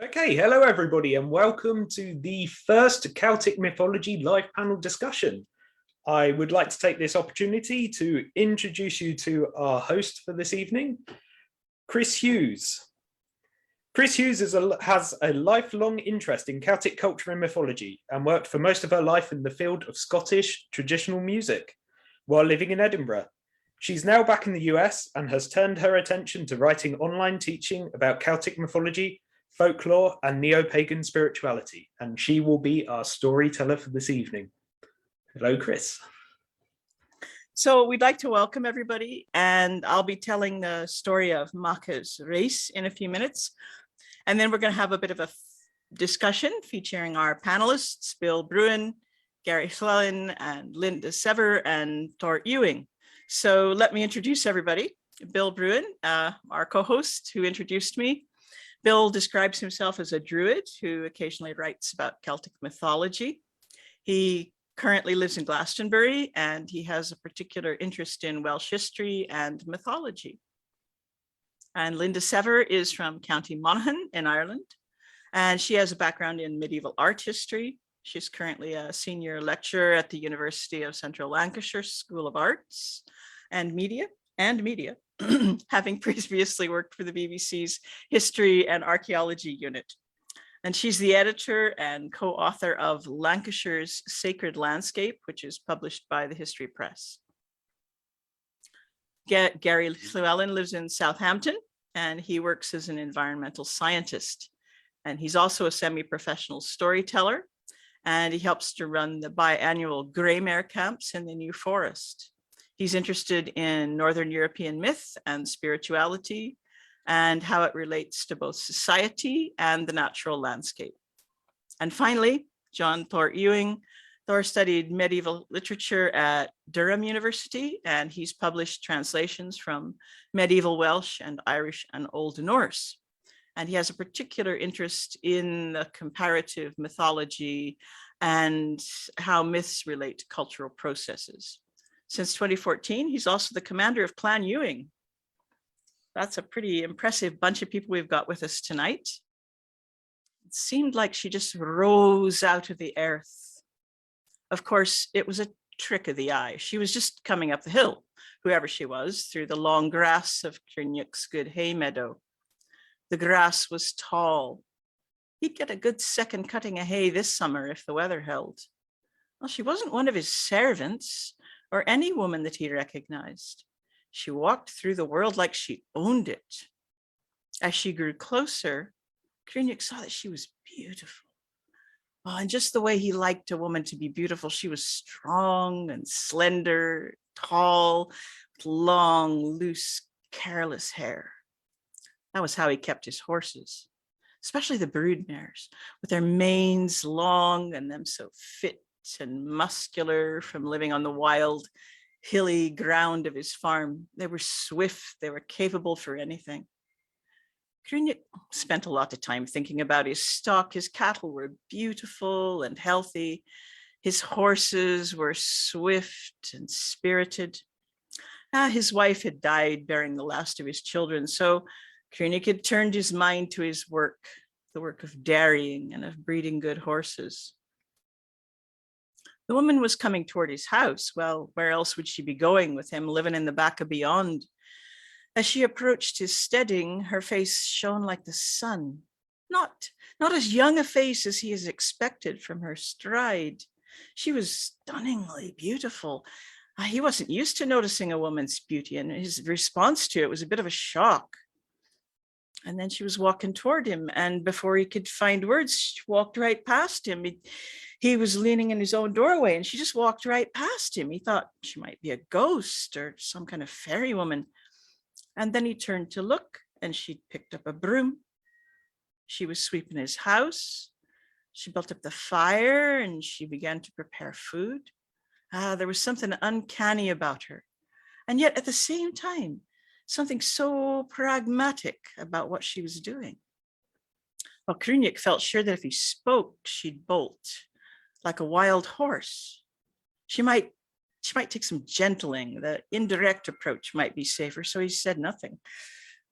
Okay, hello everybody and welcome to the first Celtic mythology live panel discussion. I would like to take this opportunity to introduce you to our host for this evening, Chris Hughes. Chris Hughes has a lifelong interest in Celtic culture and mythology and worked for most of her life in the field of Scottish traditional music while living in Edinburgh. She's now back in the US and has turned her attention to writing online teaching about Celtic mythology, folklore, and neo-pagan spirituality, and she will be our storyteller for this evening. Hello, Chris. So we'd like to welcome everybody, and I'll be telling the story of Macha's race in a few minutes. And then we're going to have a bit of a discussion featuring our panelists, Bill Bruin, Gary Llewellyn, and Linda Sever, and Thor Ewing. So let me introduce everybody. Bill Bruin, our co-host who introduced me. Bill describes himself as a druid who occasionally writes about Celtic mythology. He currently lives in Glastonbury, and he has a particular interest in Welsh history and mythology. And Linda Sever is from County Monaghan in Ireland, and she has a background in medieval art history. She's currently a senior lecturer at the University of Central Lancashire School of Arts and Media, having previously worked for the BBC's History and Archaeology Unit. And she's the editor and co-author of Lancashire's Sacred Landscape, which is published by the History Press. Gary Llewellyn lives in Southampton, and he works as an environmental scientist. And he's also a semi-professional storyteller, and he helps to run the biannual Grey Mare camps in the New Forest. He's interested in Northern European myth and spirituality and how it relates to both society and the natural landscape. And finally, John Thor Ewing. Thor studied medieval literature at Durham University, and he's published translations from medieval Welsh and Irish and Old Norse. And he has a particular interest in the comparative mythology and how myths relate to cultural processes. Since 2014, he's also the commander of Clan Ewing. That's a pretty impressive bunch of people we've got with us tonight. It seemed like she just rose out of the earth. Of course, it was a trick of the eye. She was just coming up the hill, whoever she was, through the long grass of Cruinniuc's good hay meadow. The grass was tall. He'd get a good second cutting of hay this summer if the weather held. Well, she wasn't one of his servants or any woman that he recognized. She walked through the world like she owned it. As she grew closer, Cruinniuc saw that she was beautiful. Oh, and just the way he liked a woman to be beautiful, she was strong and slender, tall, with long, loose, careless hair. That was how he kept his horses, especially the brood mares, with their manes long and them so fit and muscular from living on the wild, hilly ground of his farm. They were swift, they were capable for anything. Cruinniuc spent a lot of time thinking about his stock. His cattle were beautiful and healthy. His horses were swift and spirited. His wife had died bearing the last of his children, so Cruinniuc had turned his mind to his work, the work of dairying and of breeding good horses. The woman was coming toward his house. Well, where else would she be going with him living in the back of beyond? As she approached his steading, her face shone like the sun. Not as young a face as he has expected from her stride. She was stunningly beautiful. He wasn't used to noticing a woman's beauty, and his response to it was a bit of a shock. And then she was walking toward him, and before he could find words, she walked right past him. He was leaning in his own doorway, and she just walked right past him. He thought she might be a ghost or some kind of fairy woman. And then he turned to look, and she'd picked up a broom. She was sweeping his house. She built up the fire, and she began to prepare food. There was something uncanny about her. And yet at the same time, something so pragmatic about what she was doing. Well, Cruinniuc felt sure that if he spoke, she'd bolt like a wild horse. She might take some gentling. The indirect approach might be safer, so he said nothing.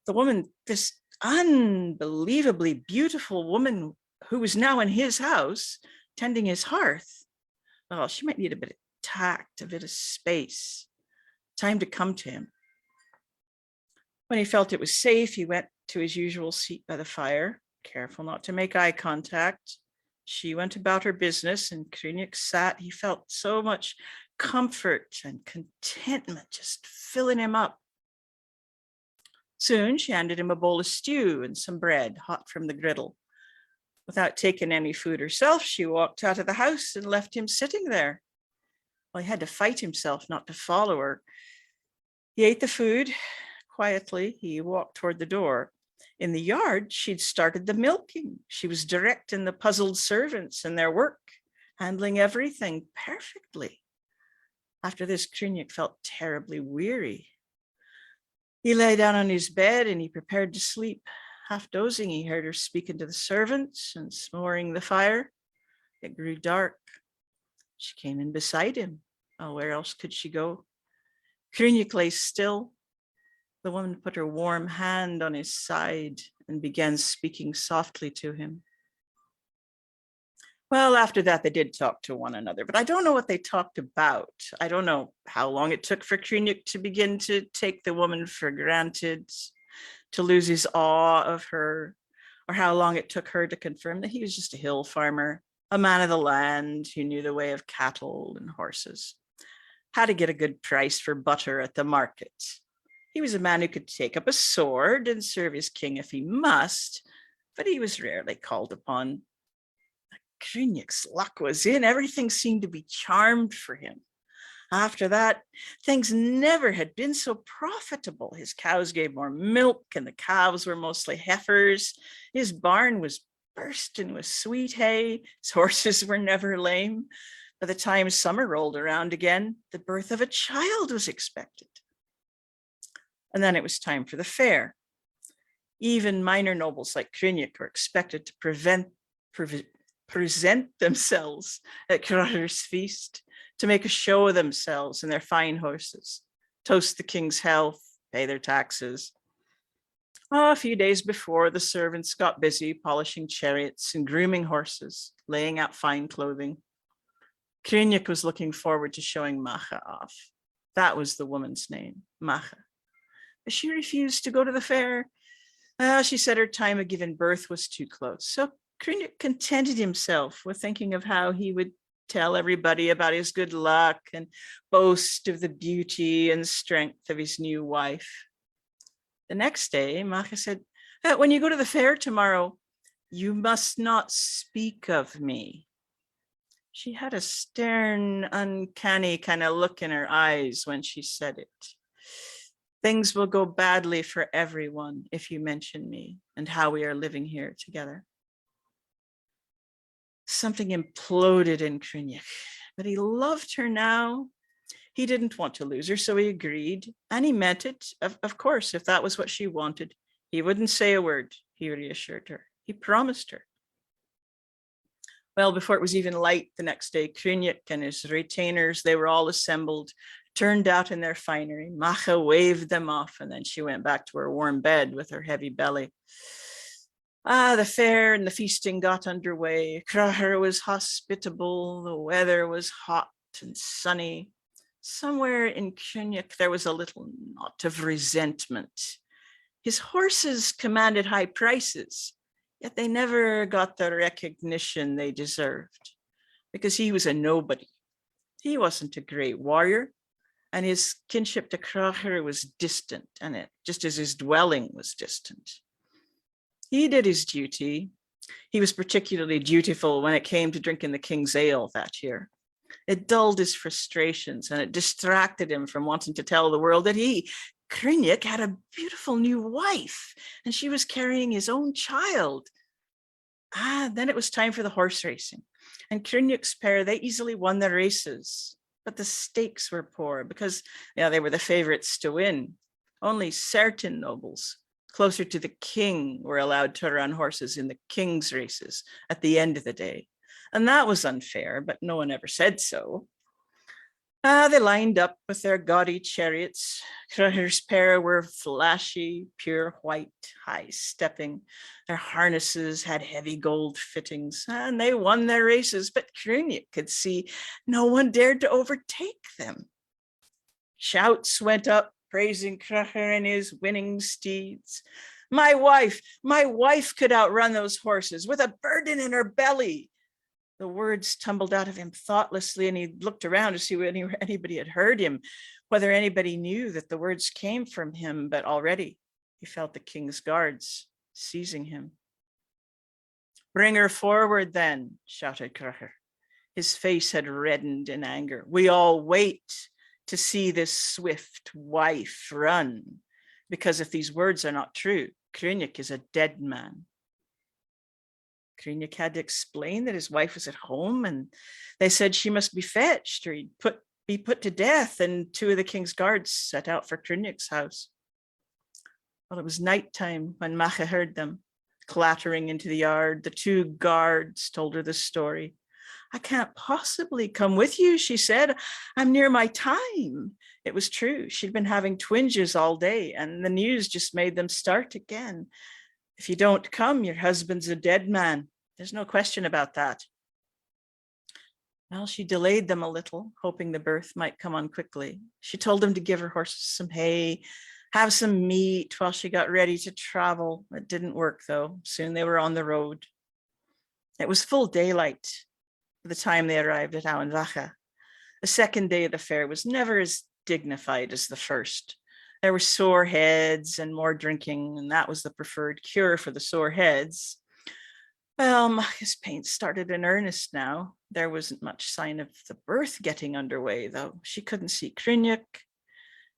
The woman just unbelievably beautiful woman who was now in his house tending his hearth. Oh, she might need a bit of tact, a bit of space, time to come to him. When he felt it was safe, he went to his usual seat by the fire, careful not to make eye contact. She went about her business and Cruinniuc sat. He felt so much comfort and contentment just filling him up. Soon she handed him a bowl of stew and some bread hot from the griddle. Without taking any food herself, she walked out of the house and left him sitting there. Well, he had to fight himself not to follow her. He ate the food. Quietly, he walked toward the door. In the yard, she'd started the milking. She was directing the puzzled servants in their work, handling everything perfectly. After this, Cruinniuc felt terribly weary. He lay down on his bed and he prepared to sleep. Half dozing, he heard her speaking to the servants and snoring the fire. It grew dark. She came in beside him. Oh, where else could she go? Cruinniuc lay still. The woman put her warm hand on his side and began speaking softly to him. Well, after that, they did talk to one another, but I don't know what they talked about. I don't know how long it took for Cruinniuc to begin to take the woman for granted, to lose his awe of her, or how long it took her to confirm that he was just a hill farmer, a man of the land who knew the way of cattle and horses, how to get a good price for butter at the market. He was a man who could take up a sword and serve his king if he must, but he was rarely called upon. Cruinniuc's luck was in. Everything seemed to be charmed for him. After that, things never had been so profitable. His cows gave more milk and the calves were mostly heifers. His barn was bursting with sweet hay. His horses were never lame. By the time summer rolled around again, the birth of a child was expected. And then it was time for the fair. Even minor nobles like Cruinniuc were expected to present themselves at Cruinniuc's feast, to make a show of themselves and their fine horses, toast the king's health, pay their taxes. A few days before, the servants got busy polishing chariots and grooming horses, laying out fine clothing. Cruinniuc was looking forward to showing Macha off. That was the woman's name, Macha. But she refused to go to the fair. She said her time of giving birth was too close. So Cruinniuc contented himself with thinking of how he would tell everybody about his good luck and boast of the beauty and strength of his new wife. The next day, Macha said, when you go to the fair tomorrow, you must not speak of me. She had a stern, uncanny kind of look in her eyes when she said it. Things will go badly for everyone if you mention me and how we are living here together. Something imploded in Cruinniuc, but he loved her now. He didn't want to lose her, so he agreed, and he meant it. Of course, if that was what she wanted, he wouldn't say a word, he reassured her. He promised her. Well, before it was even light the next day, Cruinniuc and his retainers, they were all assembled, turned out in their finery. Macha waved them off, and then she went back to her warm bed with her heavy belly. The fair and the feasting got underway. Cruinniuc was hospitable. The weather was hot and sunny. Somewhere in Cruinniuc, there was a little knot of resentment. His horses commanded high prices, yet they never got the recognition they deserved because he was a nobody. He wasn't a great warrior, and his kinship to Cruinniuc was distant, and just as his dwelling was distant. He did his duty. He was particularly dutiful when it came to drinking the king's ale that year. It dulled his frustrations and it distracted him from wanting to tell the world that he, Cruinniuc, had a beautiful new wife and she was carrying his own child. Then it was time for the horse racing. And Cruinniuc's pair, they easily won the races, but the stakes were poor because they were the favorites to win. Only certain nobles closer to the king were allowed to run horses in the king's races at the end of the day. And that was unfair, but no one ever said so. They lined up with their gaudy chariots. Cruthers' pair were flashy, pure white, high-stepping. Their harnesses had heavy gold fittings, and they won their races, but Cruinniuc could see no one dared to overtake them. Shouts went up, praising Cruther and his winning steeds. My wife could outrun those horses with a burden in her belly. The words tumbled out of him thoughtlessly, and he looked around to see whether anybody had heard him, whether anybody knew that the words came from him, but already he felt the king's guards seizing him. Bring her forward then, shouted Crucher. His face had reddened in anger. We all wait to see this swift wife run, because if these words are not true, Cruinniuc is a dead man. Cruinniuc had to explain that his wife was at home, and they said she must be fetched or he'd be put to death, and two of the king's guards set out for Cruinniuc's house. Well, it was nighttime when Macha heard them clattering into the yard. The two guards told her the story. I can't possibly come with you, she said. I'm near my time. It was true. She'd been having twinges all day, and the news just made them start again. If you don't come, your husband's a dead man. There's no question about that. Well, she delayed them a little, hoping the birth might come on quickly. She told them to give her horses some hay, have some meat while she got ready to travel. It didn't work, though. Soon they were on the road. It was full daylight by the time they arrived at Emain Macha. The second day of the fair was never as dignified as the first. There were sore heads and more drinking, and that was the preferred cure for the sore heads. Well, Macha's pain started in earnest now. There wasn't much sign of the birth getting underway, though. She couldn't see Cruinniuc.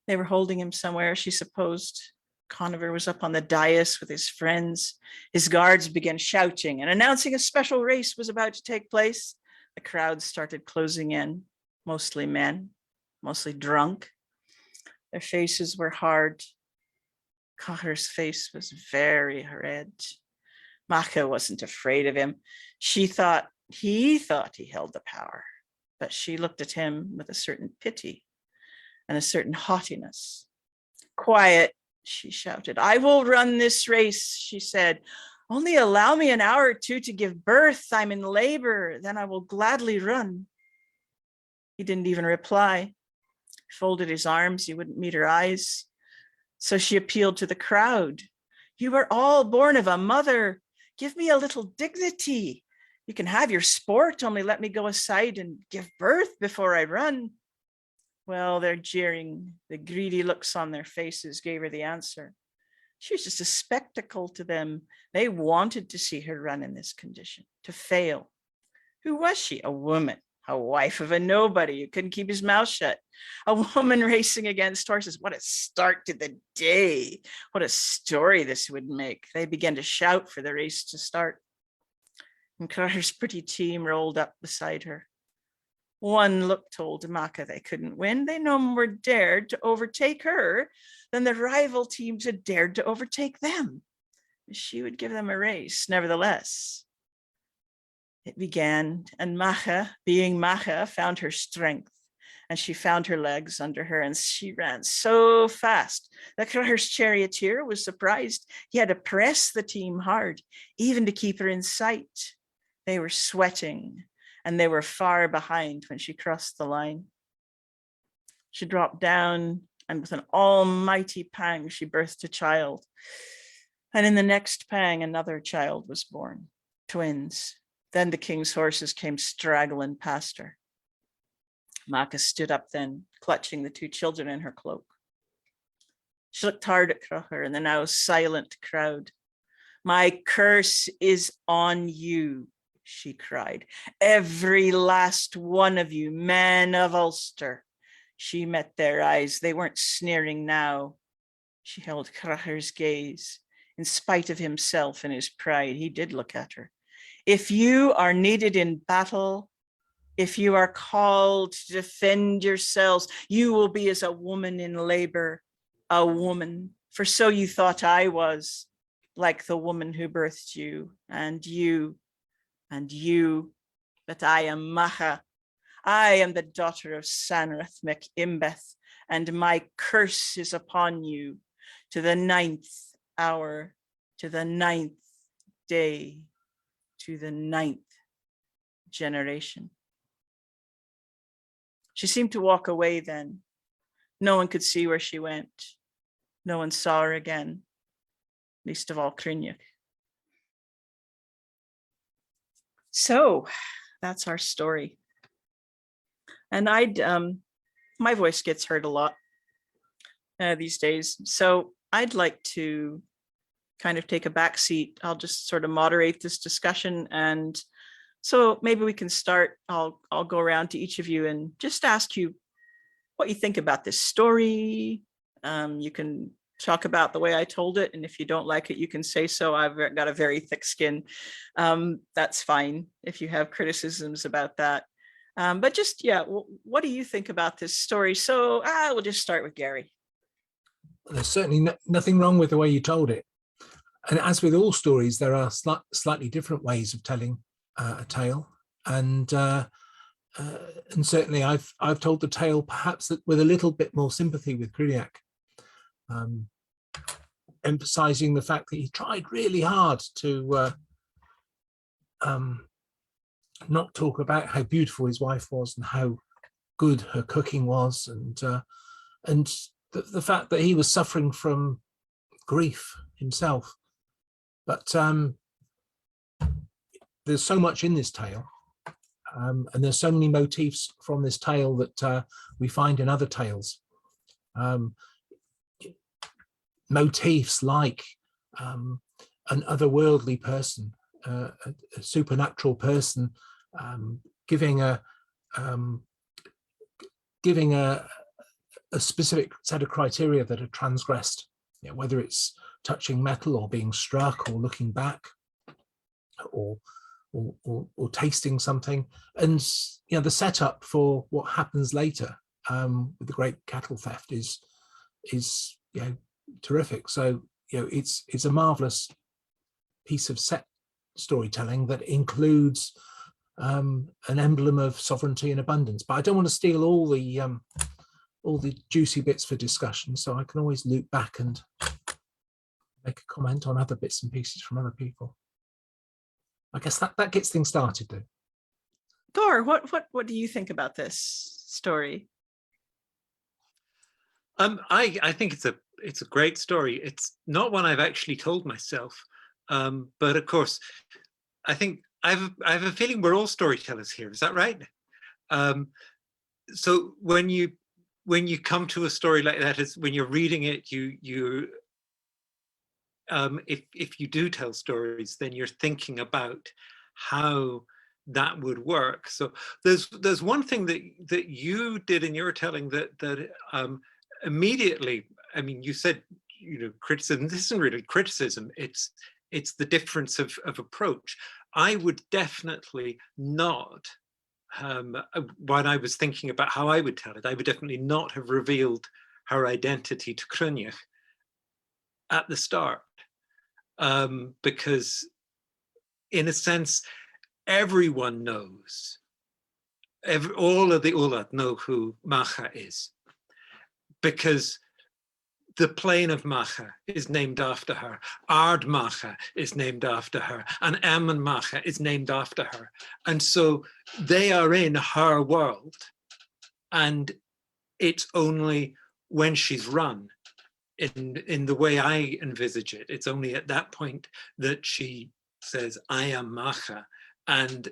They were holding him somewhere, she supposed. Conover was up on the dais with his friends. His guards began shouting and announcing a special race was about to take place. The crowd started closing in, mostly men, mostly drunk. Their faces were hard. Conover's face was very red. Macha wasn't afraid of him. He thought he held the power, but she looked at him with a certain pity and a certain haughtiness. Quiet, she shouted. I will run this race, she said. Only allow me an hour or two to give birth. I'm in labor, then I will gladly run. He didn't even reply. He folded his arms, he wouldn't meet her eyes. So she appealed to the crowd. You were all born of a mother. Give me a little dignity. You can have your sport, only let me go aside and give birth before I run. Well, they're jeering. The greedy looks on their faces gave her the answer. She was just a spectacle to them. They wanted to see her run in this condition, to fail. Who was she? A woman, a wife of a nobody who couldn't keep his mouth shut. A woman racing against horses. What a start to the day. What a story this would make. They began to shout for the race to start. And Crutter's pretty team rolled up beside her. One look told Macha they couldn't win. They no more dared to overtake her than the rival teams had dared to overtake them. She would give them a race, nevertheless. It began, and Macha, being Macha, found her strength, and she found her legs under her, and she ran so fast that Crutter's charioteer was surprised. He had to press the team hard, even to keep her in sight. They were sweating, and they were far behind when she crossed the line. She dropped down, and with an almighty pang, she birthed a child. And in the next pang, another child was born, twins. Then the king's horses came straggling past her. Macha stood up then, clutching the two children in her cloak. She looked hard at Crucher and the now silent crowd. My curse is on you, she cried. Every last one of you, men of Ulster. She met their eyes. They weren't sneering now. She held Crucher's gaze. In spite of himself and his pride, he did look at her. If you are needed in battle, if you are called to defend yourselves, you will be as a woman in labor, a woman. For so you thought I was, like the woman who birthed you, and you, but I am Macha. I am the daughter of Sanrath Imbeth, and my curse is upon you to the 9th hour, to the 9th day, to the 9th generation. She seemed to walk away then. No one could see where she went. No one saw her again, least of all Cruinniuc. So that's our story. And my voice gets heard a lot these days. So I'd like to kind of take a back seat. I'll just sort of moderate this discussion. And so maybe we can start. I'll go around to each of you and just ask you what you think about this story. You can talk about the way I told it. And if you don't like it, you can say so. I've got a very thick skin. That's fine if you have criticisms about that. But just, yeah, what do you think about this story? So we'll just start with Gary. There's certainly nothing wrong with the way you told it. And as with all stories, there are slightly different ways of telling a tale. And certainly I've told the tale perhaps with a little bit more sympathy with Cruinniuc, emphasizing the fact that he tried really hard to not talk about how beautiful his wife was and how good her cooking was, and the fact that he was suffering from grief himself. But there's so much in this tale, and there's so many motifs from this tale that we find in other tales. Motifs like an otherworldly person, a supernatural person, giving a specific set of criteria that are transgressed, whether it's touching metal or being struck or looking back or tasting something. And the setup for what happens later with the great cattle theft is terrific. So it's a marvelous piece of set storytelling that includes an emblem of sovereignty and abundance. But I don't want to steal all the juicy bits for discussion, so I can always loop back and make a comment on other bits and pieces from other people. I guess that gets things started, though. Gor, what do you think about this story? I think it's a great story. It's not one I've actually told myself, but of course, I think I have a feeling we're all storytellers here. Is that right? So when you come to a story like that, is when you're reading it, if you do tell stories, then you're thinking about how that would work. So there's one thing that you did in your telling that immediately, I mean, you said, criticism. This isn't really criticism. It's the difference of approach. I would definitely not, when I was thinking about how I would tell it, I would definitely not have revealed her identity to Cruinniuc at the start, because in a sense, everyone knows, all of the Ulad know who Macha is, because the plain of Macha is named after her, Ard Macha is named after her, and Emain Macha is named after her. And so they are in her world. And it's only when she's run, in the way I envisage it, it's only at that point that she says, I am Macha. And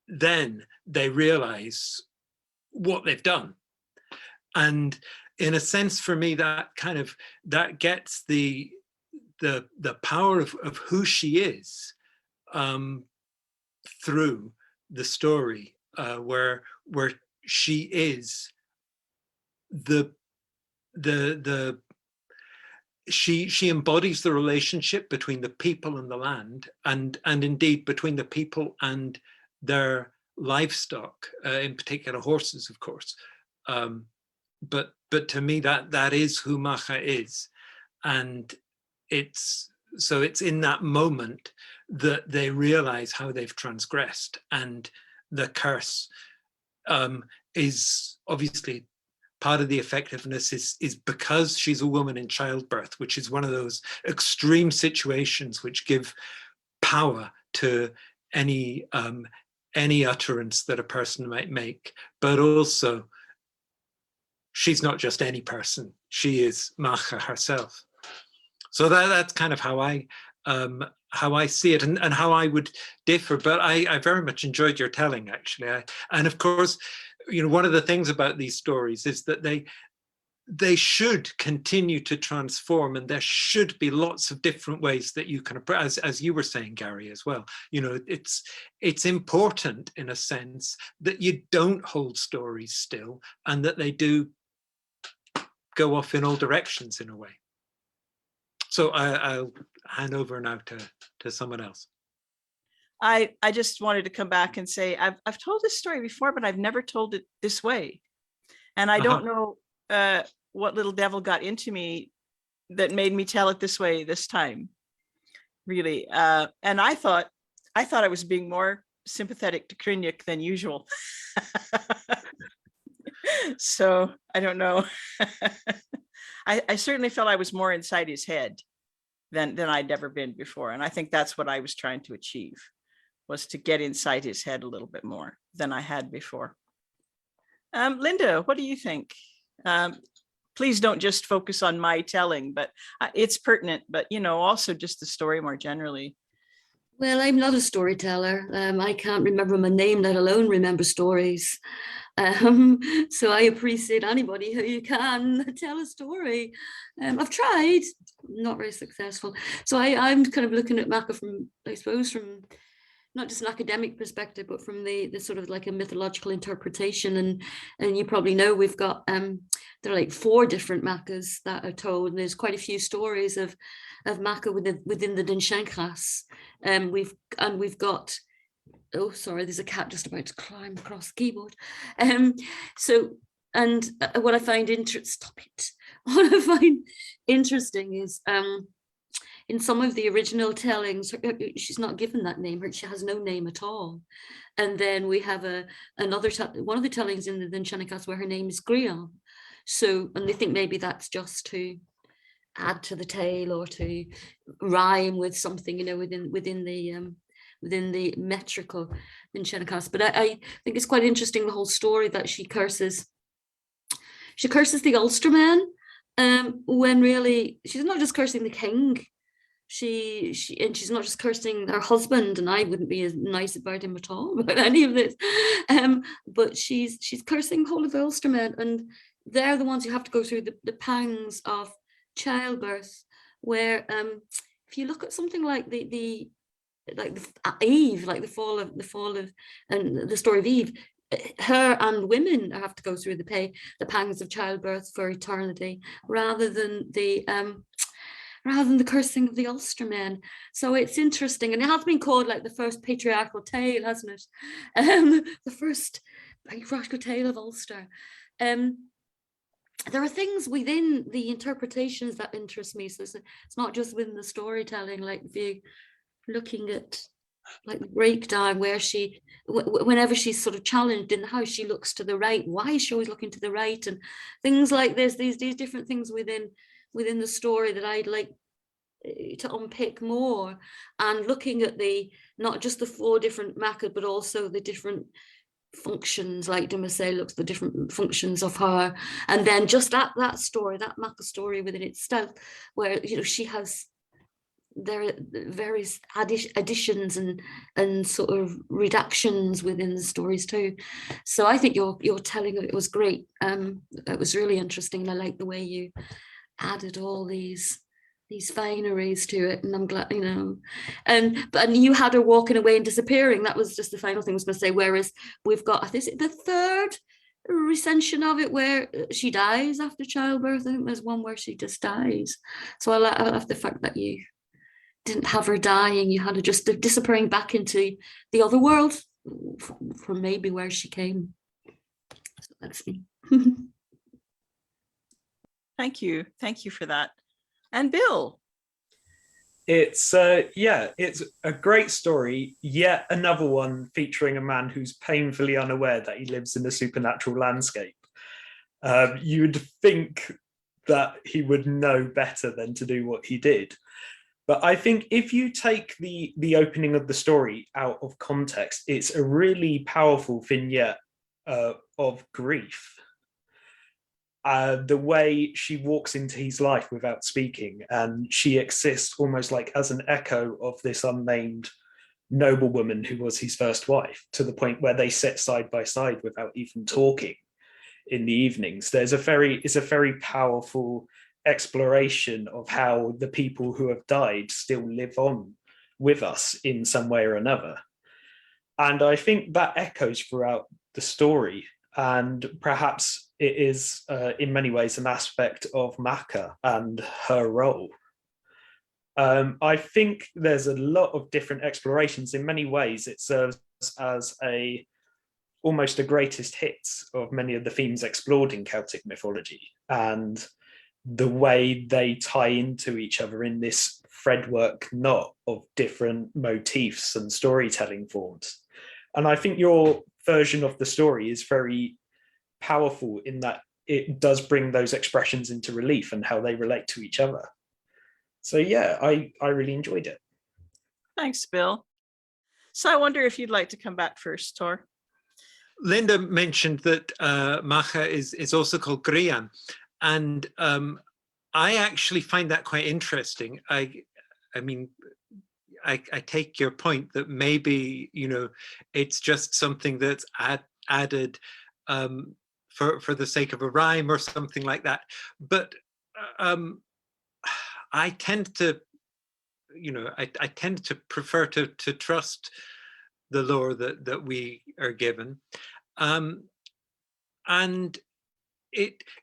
then they realize what they've done. And in a sense, for me, that gets the power of who she is through the story, where she is she embodies the relationship between the people and the land, and indeed between the people and their livestock, in particular horses, of course. But to me, that is who Macha is, and it's in that moment that they realize how they've transgressed, and the curse is obviously part of the effectiveness is because she's a woman in childbirth, which is one of those extreme situations which give power to any utterance that a person might make, but also she's not just any person, she is Macha herself. So that's kind of how I see it, and how I would differ. But I very much enjoyed your telling, actually. And of course, you know, one of the things about these stories is that they should continue to transform, and there should be lots of different ways that you can, as you were saying, Gary, as well. You know, it's important in a sense that you don't hold stories still, and that they do go off in all directions in a way. So I'll hand over now to someone else. I just wanted to come back and say, I've told this story before, but I've never told it this way. And I don't know what little devil got into me that made me tell it this way this time, really. And I thought I was being more sympathetic to Cruinniuc than usual. So I don't know. I certainly felt I was more inside his head than I'd ever been before. And I think that's what I was trying to achieve, was to get inside his head a little bit more than I had before. Linda, what do you think? Please don't just focus on my telling, but it's pertinent, but, you know, also just the story more generally. Well, I'm not a storyteller. I can't remember my name, let alone remember stories. So I appreciate anybody who can tell a story. I've tried, not very successful. So I'm kind of looking at Macha from, I suppose, from not just an academic perspective, but from the sort of like a mythological interpretation. And you probably know we've got there are like 4 different Machas that are told, and there's quite a few stories of Macha within the Dinshenkras. We've got, oh sorry, there's a cat just about to climb across the keyboard. What I find interesting is in some of the original tellings, she's not given that name. She has no name at all. And then we have one of the tellings in the Dinshenkras where her name is Rhiannon. So, and they think maybe that's just to add to the tale or to rhyme with something, you know, within the metrical Dinshenkras. But I think it's quite interesting, the whole story that she curses the Ulsterman, when really she's not just cursing the king. She's not just cursing her husband, and I wouldn't be as nice about him at all about any of this. But she's cursing the whole of the Ulstermen, and they're the ones who have to go through the pangs of childbirth. Where if you look at something like the Eve, like the fall of and the story of Eve, her and women have to go through the pangs of childbirth for eternity, rather than the cursing of the Ulstermen. So it's interesting, and it has been called like the first patriarchal tale, hasn't it? The first patriarchal tale of Ulster. There are things within the interpretations that interest me. So it's not just within the storytelling, like if you're looking at like the breakdown where whenever she's sort of challenged in the house, she looks to the right. Why is she always looking to the right? And things like this, these different things within the story that I'd like to unpick more, and looking at not just the 4 different Macha, but also the different functions, like Dumassé looks at the different functions of her, and then just that story, that Macha story within itself, where, you know, she has there are various additions and sort of reductions within the stories too. So I think your telling of it was great. It was really interesting. I like the way you added all these fineries to it, and I'm glad, you know, and you had her walking away and disappearing. That was just the final thing I was going to say. Whereas we've got, I think, the 3rd recension of it where she dies after childbirth. I think there's one where she just dies. So I love the fact that you didn't have her dying, you had her just disappearing back into the other world from maybe where she came. So that's me. Thank you for that. And Bill. It's it's a great story, yet another one featuring a man who's painfully unaware that he lives in a supernatural landscape. You'd think that he would know better than to do what he did. But I think if you take the opening of the story out of context, it's a really powerful vignette of grief. The way she walks into his life without speaking, and she exists almost like as an echo of this unnamed noblewoman who was his first wife, to the point where they sit side by side without even talking in the evenings. It's a very powerful exploration of how the people who have died still live on with us in some way or another. And I think that echoes throughout the story, and perhaps it is in many ways an aspect of Macha and her role. I think there's a lot of different explorations. In many ways, it serves as almost a greatest hits of many of the themes explored in Celtic mythology, and the way they tie into each other in this threadwork knot of different motifs and storytelling forms. And I think your version of the story is very powerful in that it does bring those expressions into relief and how they relate to each other. So yeah, I really enjoyed it. Thanks, Bill. So I wonder if you'd like to come back first, Tor. Linda mentioned that Macha is also called Grian, and I actually find that quite interesting. I mean, I take your point that maybe, you know, it's just something that's added for the sake of a rhyme or something like that. But I tend to, you know, I tend to prefer to trust the lore that we are given. And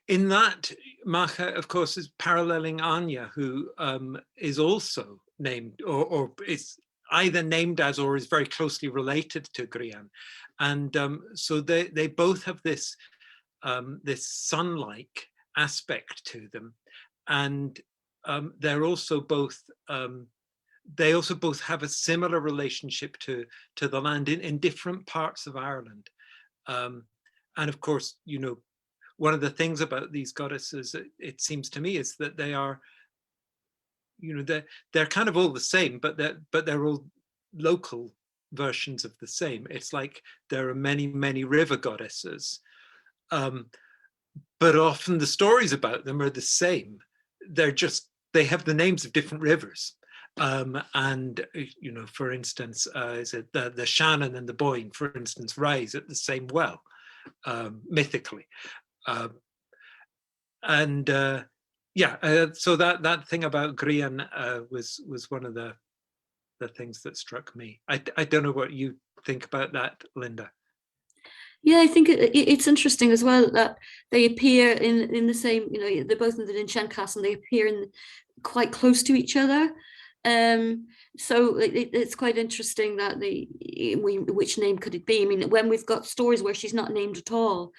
in that, Macha, of course, is paralleling Anya, who is also named, or is either named as or is very closely related to Grian. And so they both have this sun-like aspect to them. And they're also both, they also both have a similar relationship to the land in different parts of Ireland. And of course, you know, one of the things about these goddesses, it seems to me, is that they are, you know, they're kind of all the same, but they're all local versions of the same. It's like there are many river goddesses, but often the stories about them are the same. They have the names of different rivers. And you know, for instance, is it the Shannon and the Boyne, for instance, rise at the same well, mythically. So that thing about Grian was one of the things that struck me. I don't know what you think about that, Linda. Yeah, I think it's interesting as well that they appear in the same, you know, they're both in the Ninchenkas and they appear in quite close to each other. So it's quite interesting that which name could it be? I mean, when we've got stories where she's not named at all,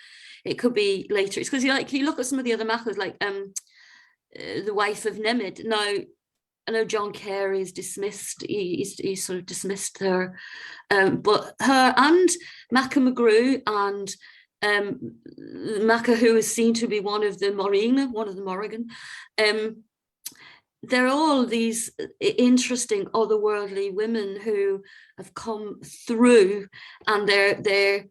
it could be later. It's because you look at some of the other Machas, like the wife of Nemid. Now, I know John Carey is dismissed. He's sort of dismissed her, but her and Macha McGrew and Macha, who is seen to be one of the Morrigan, they're all these interesting otherworldly women who have come through, and they're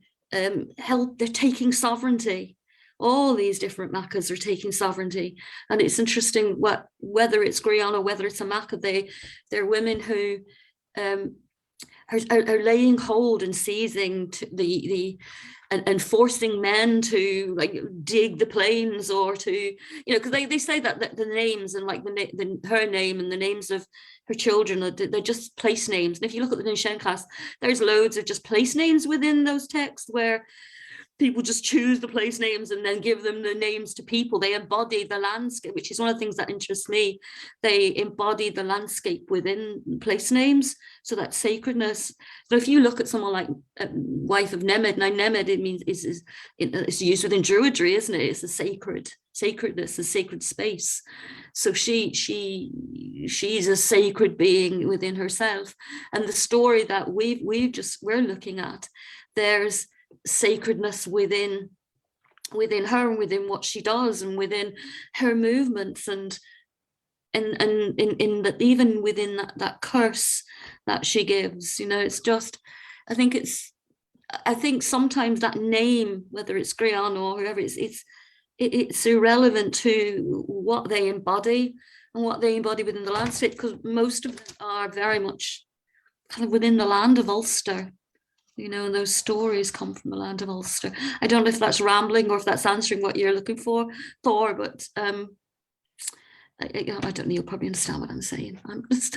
taking sovereignty. All these different Machas are taking sovereignty, and it's interesting whether it's Grian or whether it's a Macha. They're women who are laying hold and seizing and forcing men to like dig the plains, or to, you know, because they say that the names and like her name and the names of her children, they're just place names. And if you look at the Ninchenkas, there's loads of just place names within those texts where people just choose the place names and then give them the names to people. They embody the landscape, which is one of the things that interests me. They embody the landscape within place names, so that sacredness. So if you look at someone like wife of Nemed, now Nemed, it means it's used within Druidry, isn't it? It's a sacredness, a sacred space. So she's a sacred being within herself. And the story that we're looking at, there's sacredness within her and within what she does and within her movements and in that, even within that curse that she gives, it's just, I think sometimes that name, whether it's Rhiannon or whoever, it's irrelevant to what they embody and what they embody within the landscape, because most of them are very much kind of within the land of Ulster. And those stories come from the land of Ulster. I don't know if that's rambling or if that's answering what you're looking for, Thor, but I don't know, you'll probably understand what I'm saying. Does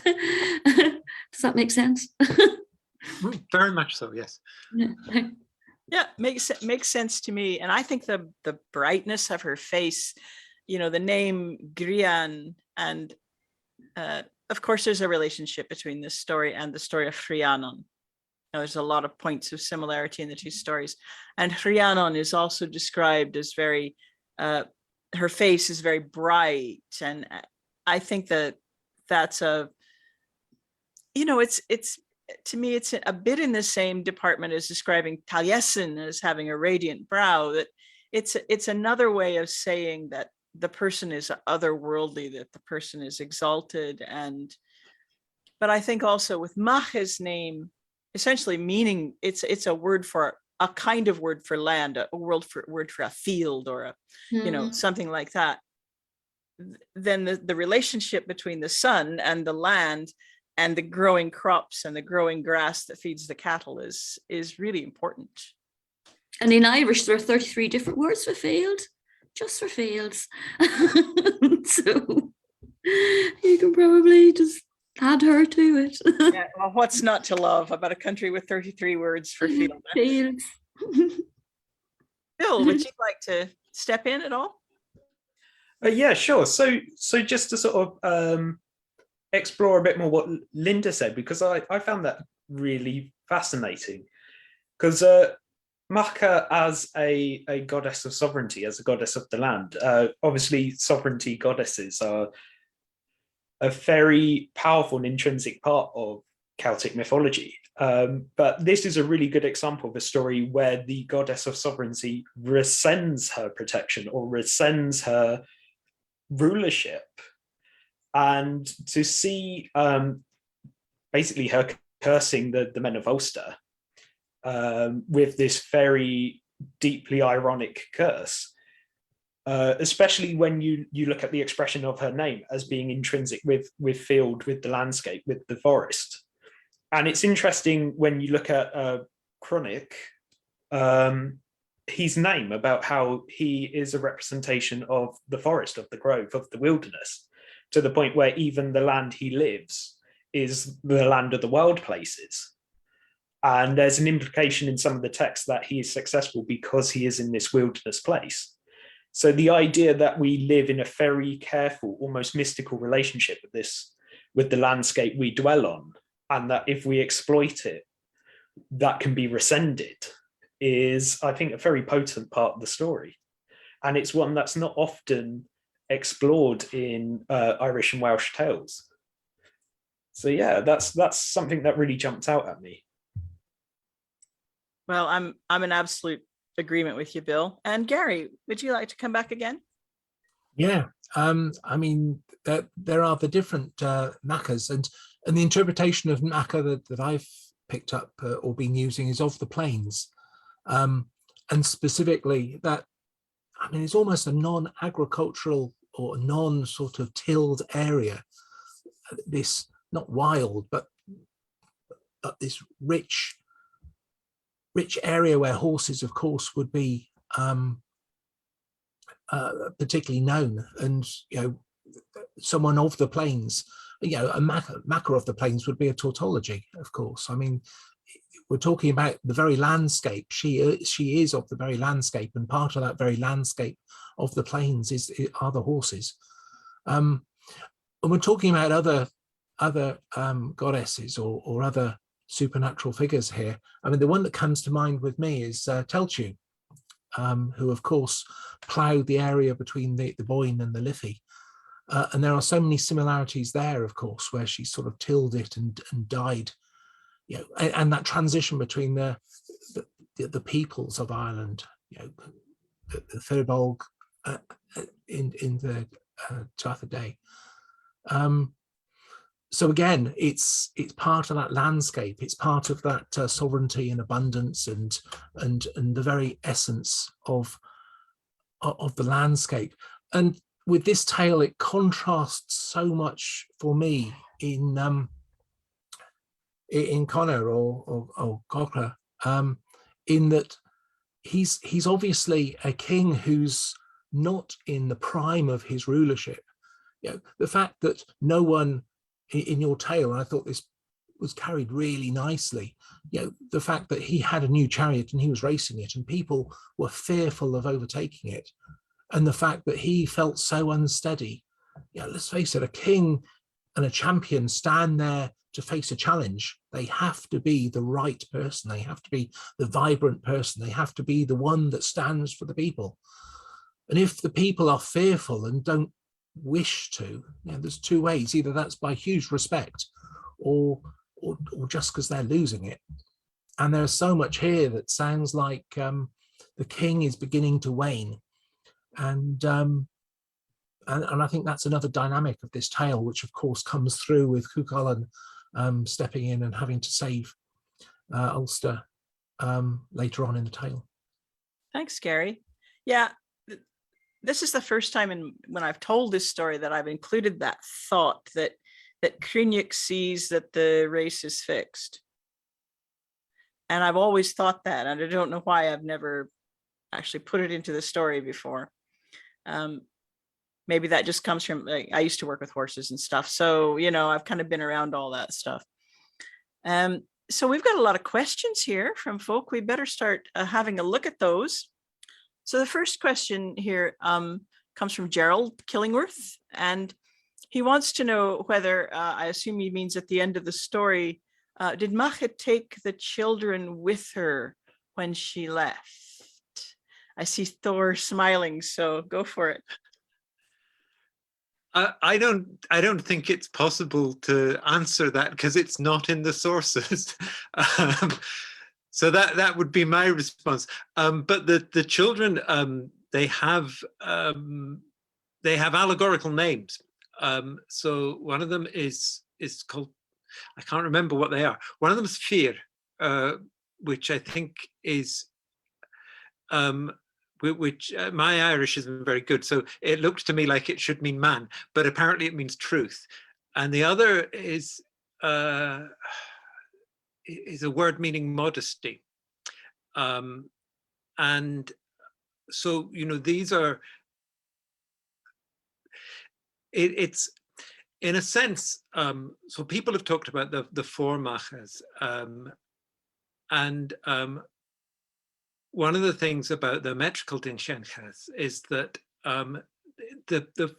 that make sense? Very much so, yes. Yeah, makes sense to me. And I think the brightness of her face, the name Grian, and of course there's a relationship between this story and the story of Rhiannon. There's a lot of points of similarity in the two stories. And Rhiannon is also described as very, her face is very bright. And I think that's it's to me, it's a bit in the same department as describing Taliesin as having a radiant brow, that it's another way of saying that the person is otherworldly, that the person is exalted. But I think also with Macha's name, essentially meaning it's a word for a kind of word for land, a word for a field, or something like that. Then the relationship between the sun and the land and the growing crops and the growing grass that feeds the cattle is really important. And in Irish, there are 33 different words for field, just for fields. So you can probably just add her to it. Yeah, well, what's not to love about a country with 33 words for field? Fields. Bill, would you like to step in at all? Yeah, sure. So just to sort of explore a bit more what Linda said, because I found that really fascinating. Because Macha, as a goddess of sovereignty, as a goddess of the land, obviously sovereignty goddesses are a very powerful and intrinsic part of Celtic mythology. But this is a really good example of a story where the goddess of sovereignty rescinds her protection or rescinds her rulership. And to see basically her cursing the men of Ulster with this very deeply ironic curse, especially when you look at the expression of her name as being intrinsic with field, with the landscape, with the forest. And it's interesting when you look at Cruinniuc, his name, about how he is a representation of the forest, of the grove, of the wilderness, to the point where even the land he lives is the land of the wild places. And there's an implication in some of the text that he is successful because he is in this wilderness place. So the idea that we live in a very careful, almost mystical relationship with the landscape we dwell on, and that if we exploit it, that can be rescinded, is, I think, a very potent part of the story. And it's one that's not often explored in Irish and Welsh tales. So yeah, that's something that really jumped out at me. Well, I'm in absolute agreement with you, Bill. And Gary, would you like to come back again? Yeah, I mean, there are the different Machas, and the interpretation of Macha that I've picked up or been using is of the plains, and specifically that, I mean, it's almost a non-agricultural or non-sort of tilled area. This, not wild, but this rich area where horses, of course, would be particularly known. And, someone of the plains, a Macha of the plains would be a tautology, of course. I mean, we're talking about the very landscape. She is of the very landscape, and part of that very landscape of the plains are the horses. And we're talking about other goddesses or other supernatural figures here. I mean, the one that comes to mind with me is Telchu, who of course ploughed the area between the Boyne and the Liffey. And there are so many similarities there, of course, where she sort of tilled it and died, you know, and that transition between the peoples of Ireland, you know, the Firbolg in the Tuatha Dé. So again, it's part of that landscape. It's part of that sovereignty and abundance and the very essence of the landscape. And with this tale, it contrasts so much for me in Connor or Cochra, in that he's obviously a king who's not in the prime of his rulership. You know, the fact that no one in your tale, and I thought this was carried really nicely, you know, the fact that he had a new chariot and he was racing it and people were fearful of overtaking it, and the fact that he felt so unsteady. You know, let's face it, a king and a champion stand there to face a challenge. They have to be the right person. They have to be the vibrant person. They have to be the one that stands for the people. And if the people are fearful and don't wish to, you know, there's two ways: either that's by huge respect or just because they're losing it. And there's so much here that sounds like the king is beginning to wane, and I think that's another dynamic of this tale, which of course comes through with Cuchulainn stepping in and having to save Ulster later on in the tale. Thanks, Gary. Yeah, this is the first time when I've told this story that I've included that thought that Cruinniuc sees that the race is fixed. And I've always thought that, and I don't know why I've never actually put it into the story before. Maybe that just comes from, like, I used to work with horses and stuff. So, you know, I've kind of been around all that stuff. So we've got a lot of questions here from folk. We better start having a look at those. So the first question here comes from Gerald Killingworth, and he wants to know whether, I assume he means at the end of the story, did Macha take the children with her when she left? I see Thor smiling, so go for it. I don't think it's possible to answer that because it's not in the sources. So that would be my response. But the children, they have allegorical names. So one of them is called, I can't remember what they are. One of them is Fear, which I think is which my Irish isn't very good, so it looks to me like it should mean man, but apparently it means truth. And the other is a word meaning modesty. And so, you know, these are, it's in a sense, so people have talked about the four Machas, and one of the things about the metrical Dinshenchas is that the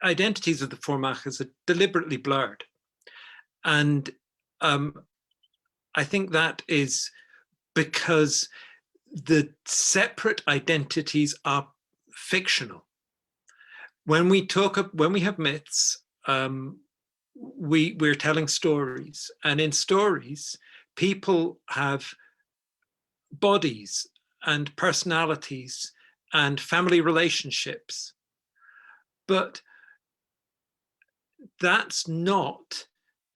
identities of the four Machas are deliberately blurred. And I think that is because the separate identities are fictional. When we have myths, we're telling stories, and in stories, people have bodies and personalities and family relationships, but that's not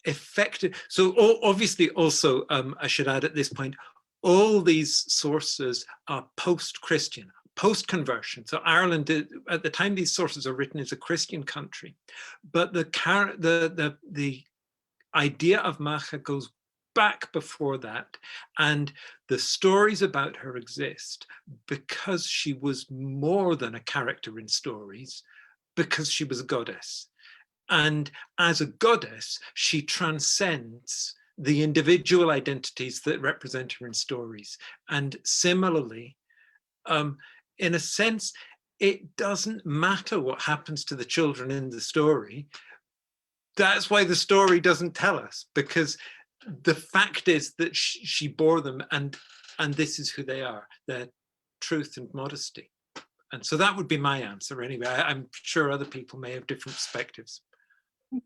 effective. So obviously also, I should add at this point, all these sources are post-Christian, post-conversion. So Ireland, at the time these sources are written, is a Christian country, but the idea of Macha goes back before that, and the stories about her exist because she was more than a character in stories, because she was a goddess. And as a goddess, she transcends the individual identities that represent her in stories. And similarly, in a sense, it doesn't matter what happens to the children in the story. That's why the story doesn't tell us, because the fact is that she bore them, and this is who they are, their truth and modesty. And so that would be my answer anyway. I'm sure other people may have different perspectives.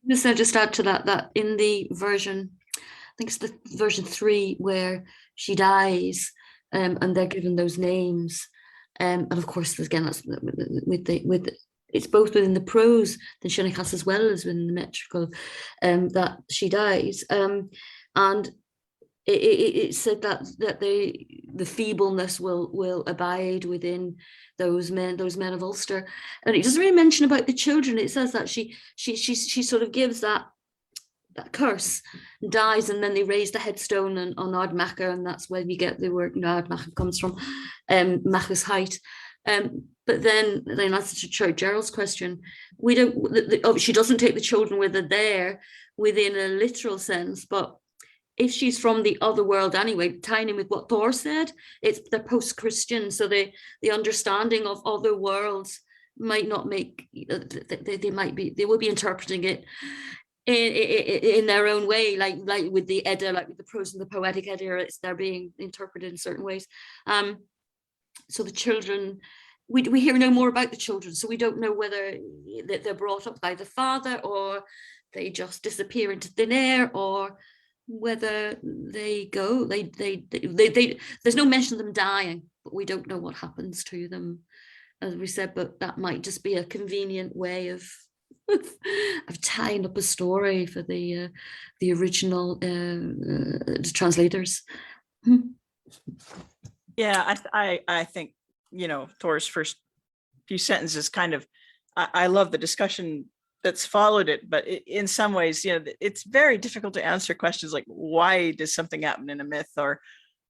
Just add to that in the version, I think it's the version 3 where she dies, and they're given those names. And of course, again, that's with it's both within the prose, the Cruinniuc, as well as within the metrical, that she dies. And it said that the feebleness will abide within those men of Ulster. And it doesn't really mention about the children. It says that she sort of gives that curse, dies, and then they raise the headstone on Ard Macha, and that's where you get the word Ard Macha comes from, Macha's height. But then that's to Gerald's question. We don't. She doesn't take the children with her there within a literal sense, but if she's from the other world anyway, tying in with what Thor said, they're post-Christian, so the understanding of other worlds might not make, they will be interpreting it in their own way, like with the Edda, like with the prose and the poetic Edda, they're being interpreted in certain ways. So the children, we hear no more about the children, so we don't know whether they're brought up by the father or they just disappear into thin air, or whether they go, there's no mention of them dying, but we don't know what happens to them, as we said. But that might just be a convenient way of tying up a story for the original translators. Yeah, I think, Thor's first few sentences kind of, I love the discussion that's followed it, but in some ways, it's very difficult to answer questions like, why does something happen in a myth, or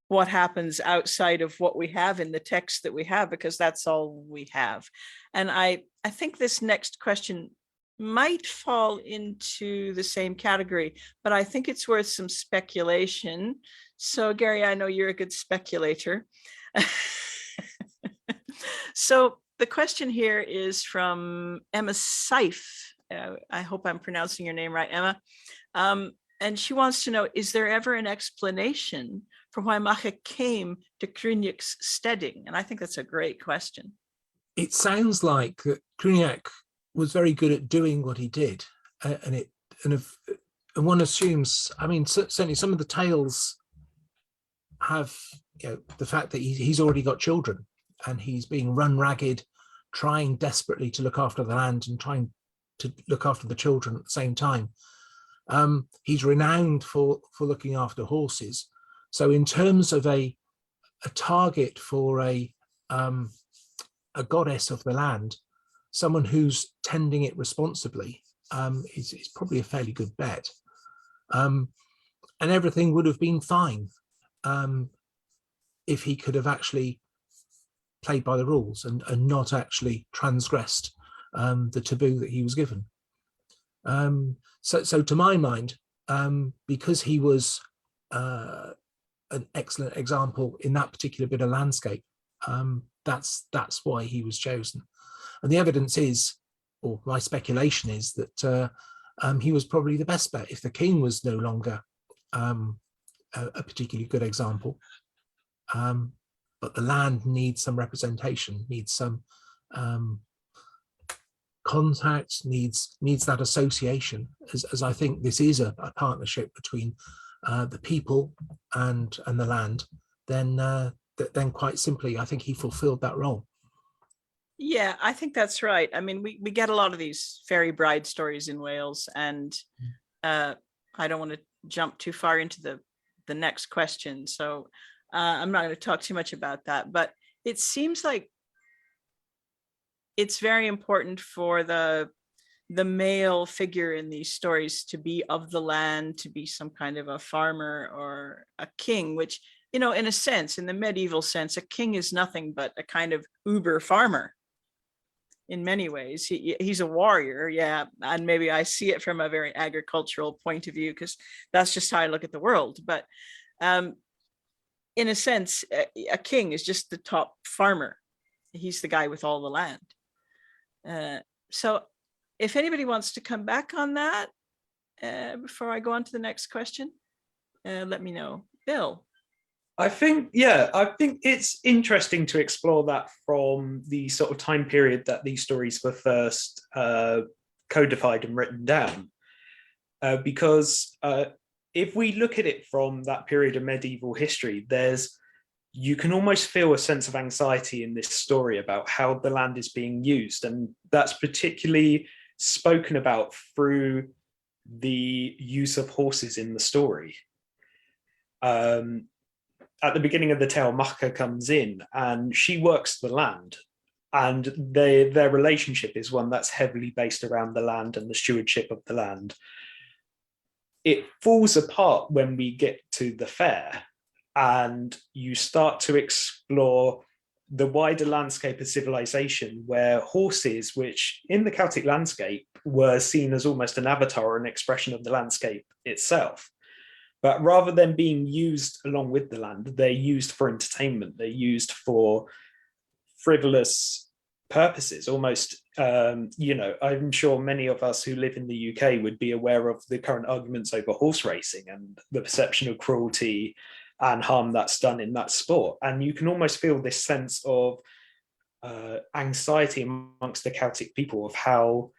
what happens outside of what we have in the text that we have, because that's all we have. And I think this next question might fall into the same category, but I think it's worth some speculation. So Gary, I know you're a good speculator. So the question here is from Emma Seif. I hope I'm pronouncing your name right, Emma. And she wants to know, is there ever an explanation for why Macha came to Cruinniuc's steading? And I think that's a great question. It sounds like that Cruinniuc was very good at doing what he did. And one assumes, I mean, certainly some of the tales have, the fact that he's already got children and he's being run ragged, trying desperately to look after the land and trying to look after the children at the same time. He's renowned for looking after horses. So in terms of a target for a goddess of the land, someone who's tending it responsibly, is probably a fairly good bet. And everything would have been fine if he could have actually played by the rules and not actually transgressed the taboo that he was given. So to my mind, because he was an excellent example in that particular bit of landscape, that's why he was chosen. And the evidence is, or my speculation is, that he was probably the best bet. If the king was no longer a particularly good example, but the land needs some representation, needs some contact, needs that association, as I think this is a partnership between the people and the land, then quite simply, I think he fulfilled that role. Yeah, I think that's right. I mean, we get a lot of these fairy bride stories in Wales, and I don't want to jump too far into the next question, so I'm not going to talk too much about that, but it seems like it's very important for the male figure in these stories to be of the land, to be some kind of a farmer or a king, which, in a sense, in the medieval sense, a king is nothing but a kind of uber farmer. in many ways. He's a warrior, yeah, and maybe I see it from a very agricultural point of view because that's just how I look at the world. But in a sense, a king is just the top farmer. He's the guy with all the land. So if anybody wants to come back on that before I go on to the next question, let me know. Bill. I think it's interesting to explore that from the sort of time period that these stories were first codified and written down. Because if we look at it from that period of medieval history, you can almost feel a sense of anxiety in this story about how the land is being used. And that's particularly spoken about through the use of horses in the story. At the beginning of the tale, Macha comes in and she works the land. And their relationship is one that's heavily based around the land and the stewardship of the land. It falls apart when we get to the fair and you start to explore the wider landscape of civilization, where horses, which in the Celtic landscape were seen as almost an avatar or an expression of the landscape itself. But rather than being used along with the land, they're used for entertainment. They're used for frivolous purposes, almost. I'm sure many of us who live in the UK would be aware of the current arguments over horse racing and the perception of cruelty and harm that's done in that sport. And you can almost feel this sense of anxiety amongst the Celtic people of how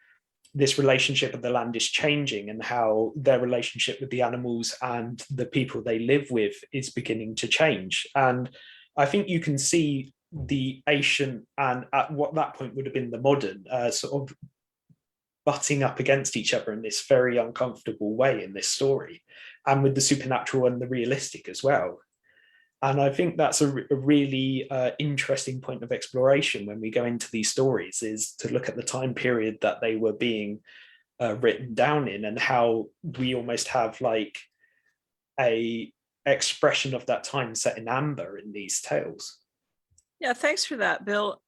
this relationship of the land is changing and how their relationship with the animals and the people they live with is beginning to change. And I think you can see the ancient and at what that point would have been the modern sort of butting up against each other in this very uncomfortable way in this story, and with the supernatural and the realistic as well. And I think that's a really interesting point of exploration when we go into these stories, is to look at the time period that they were being written down in, and how we almost have like a expression of that time set in amber in these tales. Yeah, thanks for that, Bill.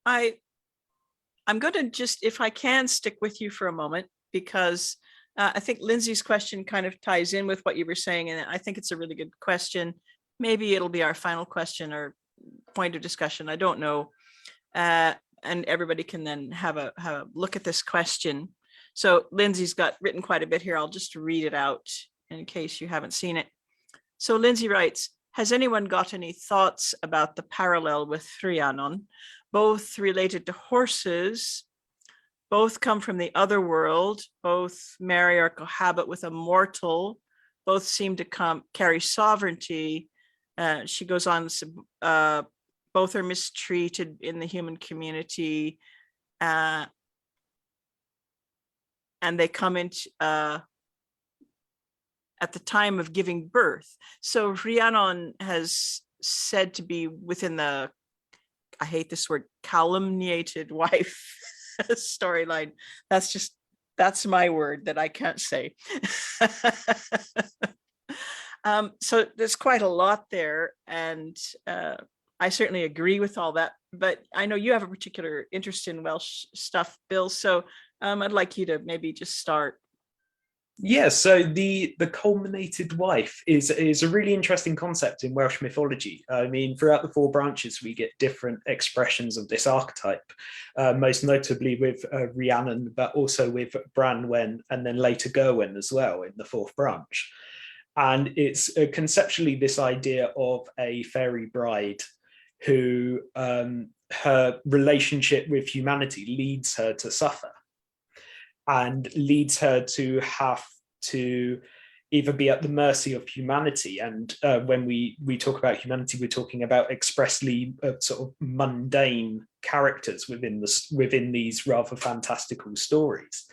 I'm going to just, if I can, stick with you for a moment, because I think Lindsay's question kind of ties in with what you were saying, and I think it's a really good question. Maybe it'll be our final question or point of discussion. I don't know. And everybody can then have a look at this question. So Lindsay's got written quite a bit here. I'll just read it out in case you haven't seen it. So Lindsay writes, has anyone got any thoughts about the parallel with Rhiannon? Both related to horses, both come from the other world, both marry or cohabit with a mortal, both seem to carry sovereignty. She goes on, both are mistreated in the human community, and they come into at the time of giving birth. So Rhiannon has said to be within the, I hate this word, calumniated wife storyline. That's my word that I can't say. So there's quite a lot there, and I certainly agree with all that, but I know you have a particular interest in Welsh stuff, Bill, so I'd like you to maybe just start. Yeah, so the culminated wife is a really interesting concept in Welsh mythology. I mean, throughout the four branches, we get different expressions of this archetype, most notably with Rhiannon, but also with Branwen and then later Gerwen as well in the fourth branch. And it's conceptually this idea of a fairy bride who her relationship with humanity leads her to suffer, and leads her to have to either be at the mercy of humanity. And when we talk about humanity, we're talking about expressly sort of mundane characters within these rather fantastical stories.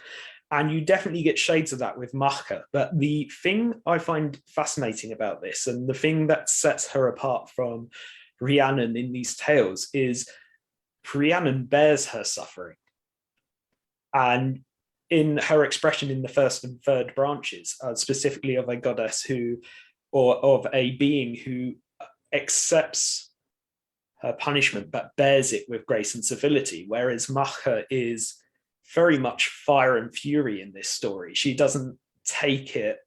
And you definitely get shades of that with Macha. But the thing I find fascinating about this, and the thing that sets her apart from Rhiannon in these tales, is Rhiannon bears her suffering. And in her expression in the first and third branches, specifically of a goddess or of a being who accepts her punishment, but bears it with grace and civility, whereas Macha is very much fire and fury in this story. She doesn't take it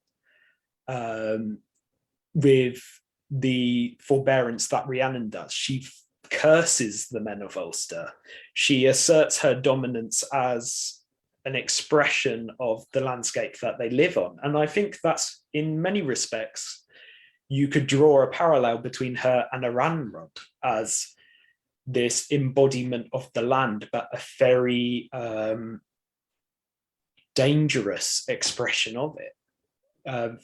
with the forbearance that Rhiannon does. She curses the men of Ulster. She asserts her dominance as an expression of the landscape that they live on. And I think that's, in many respects, you could draw a parallel between her and Aranrod as this embodiment of the land, but a very dangerous expression of it.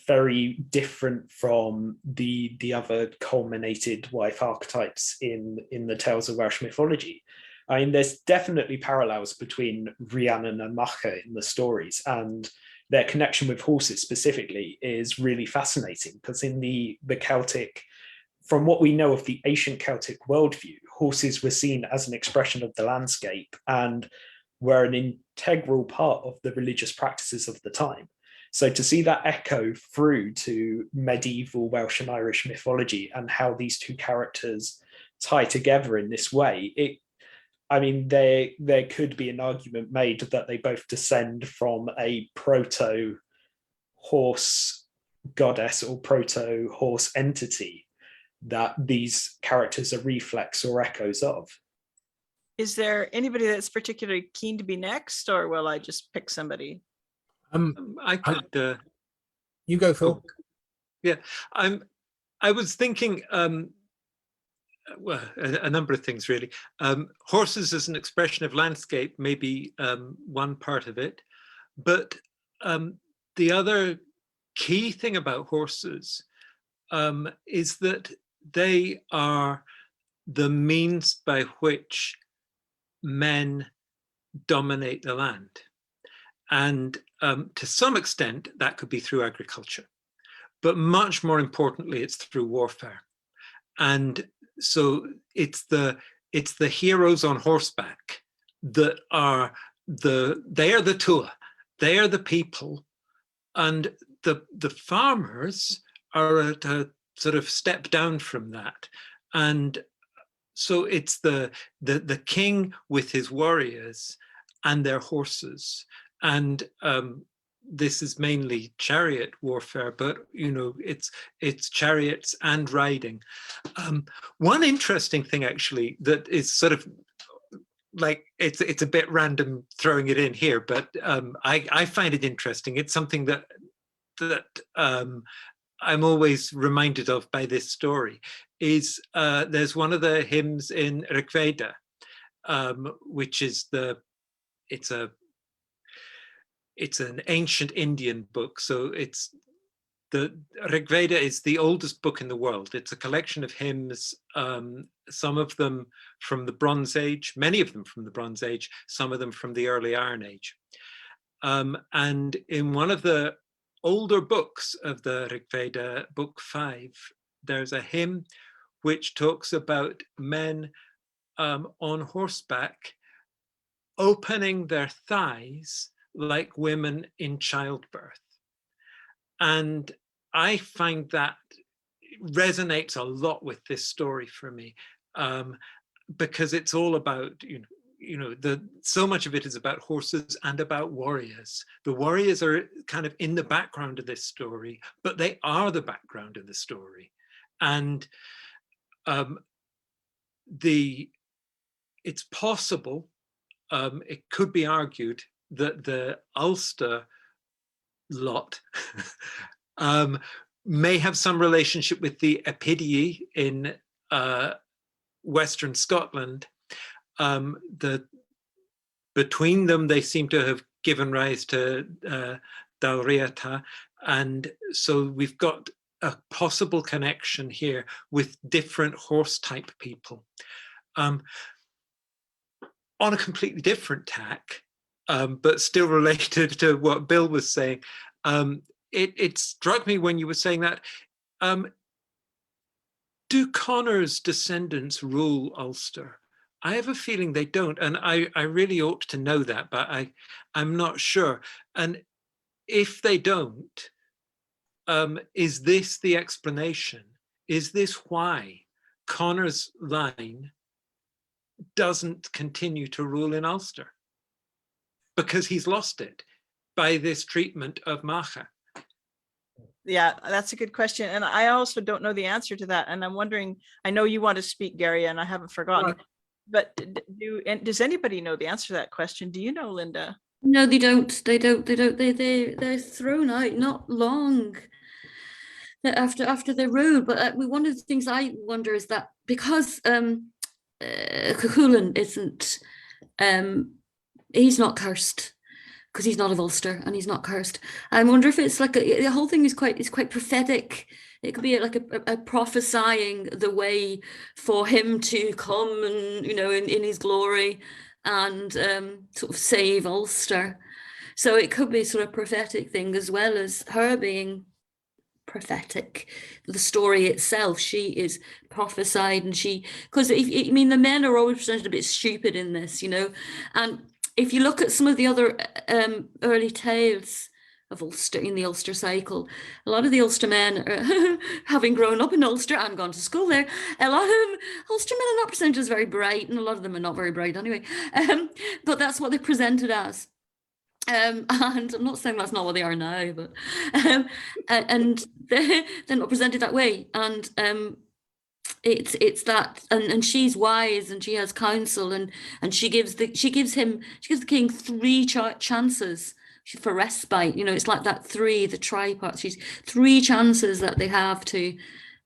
Very different from the other culminated wife archetypes in the tales of Welsh mythology. I mean, there's definitely parallels between Rhiannon and Macha in the stories, and their connection with horses specifically is really fascinating, because in the Celtic, from what we know of the ancient Celtic worldview, horses were seen as an expression of the landscape and were an integral part of the religious practices of the time. So to see that echo through to medieval Welsh and Irish mythology and how these two characters tie together in this way, I mean, there could be an argument made that they both descend from a proto-horse goddess or proto-horse entity that these characters are reflex or echoes of. Is there anybody that's particularly keen to be next, or will I just pick somebody? I could. You go, Phil. Yeah, I was thinking. Well, a number of things really. Horses as an expression of landscape may be one part of it, but the other key thing about horses is that they are the means by which men dominate the land. And to some extent, that could be through agriculture, but much more importantly, it's through warfare. And so it's the heroes on horseback that are they are the Tua, they are the people, and the farmers are at a sort of step down from that. And so it's the king with his warriors and their horses. And this is mainly chariot warfare, but you know, it's chariots and riding. One interesting thing actually that is sort of like, it's a bit random throwing it in here, but I find it interesting. It's something that I'm always reminded of by this story. Is there's one of the hymns in Rig Veda, which is it's an ancient Indian book. So the Rig Veda is the oldest book in the world. It's a collection of hymns, some of them from the Bronze Age, many of them from the Bronze Age, some of them from the early Iron Age. And in one of the older books of the Rig Veda, book 5, there's a hymn which talks about men on horseback opening their thighs like women in childbirth. And I find that resonates a lot with this story for me, because it's all about, so much of it is about horses and about warriors. The warriors are kind of in the background of this story, but they are the background of the story. And it's possible, it could be argued that the Ulster lot may have some relationship with the Epidii in Western Scotland. Between them, they seem to have given rise to Dalriata, and so we've got a possible connection here with different horse type people. On a completely different tack, but still related to what Bill was saying, it struck me when you were saying that, do Connor's descendants rule Ulster? I have a feeling they don't, and I really ought to know that, but I'm not sure. And if they don't, is this the explanation? Is this why Connor's line doesn't continue to rule in Ulster because he's lost it by this treatment of Macha. Yeah, that's a good question. And I also don't know the answer to that. And I'm wondering, I know you want to speak, Gary, and I haven't forgotten, but does anybody know the answer to that question? Do you know, Linda? No, they don't. They're thrown out not long after they're rude. But one of the things I wonder is that because Cuchulainn isn't, he's not cursed because he's not of Ulster and he's not cursed. I wonder if it's like the whole thing is quite prophetic. It could be like a prophesying the way for him to come and, you know, in his glory and sort of save Ulster. So it could be sort of prophetic thing as well as her being prophetic. The story itself, she is prophesied, and because I mean the men are always presented a bit stupid in this, you know, and if you look at some of the other early tales of Ulster in the Ulster cycle, a lot of the Ulster men, having grown up in Ulster and gone to school there, a lot of Ulster men are not presented as very bright, and a lot of them are not very bright anyway. But that's what they're presented as. And I'm not saying that's not what they are now, but and they're not presented that way. And it's that, and she's wise and she has counsel, and she gives the king 3 chances for respite. You know, it's like that the tripart. She's 3 chances that they have to.